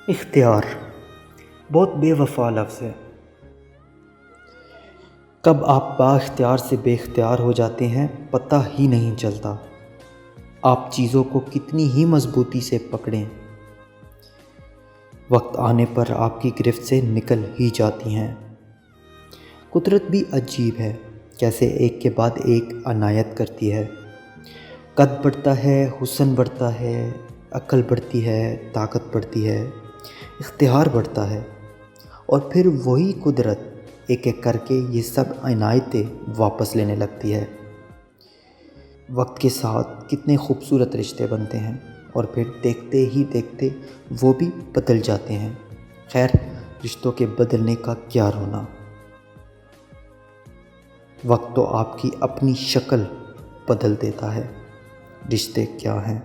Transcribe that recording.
اختیار بہت بے وفا لفظ ہے۔ کب آپ با اختیار سے بے اختیار ہو جاتے ہیں پتہ ہی نہیں چلتا۔ آپ چیزوں کو کتنی ہی مضبوطی سے پکڑیں، وقت آنے پر آپ کی گرفت سے نکل ہی جاتی ہیں۔ قدرت بھی عجیب ہے، کیسے ایک کے بعد ایک عنایت کرتی ہے۔ قد بڑھتا ہے، حسن بڑھتا ہے، عقل بڑھتی ہے، طاقت بڑھتی ہے، اختیار بڑھتا ہے، اور پھر وہی قدرت ایک ایک کر کے یہ سب عنایتیں واپس لینے لگتی ہے۔ وقت کے ساتھ کتنے خوبصورت رشتے بنتے ہیں اور پھر دیکھتے ہی دیکھتے وہ بھی بدل جاتے ہیں۔ خیر، رشتوں کے بدلنے کا کیا رونا، وقت تو آپ کی اپنی شکل بدل دیتا ہے، رشتے کیا ہیں۔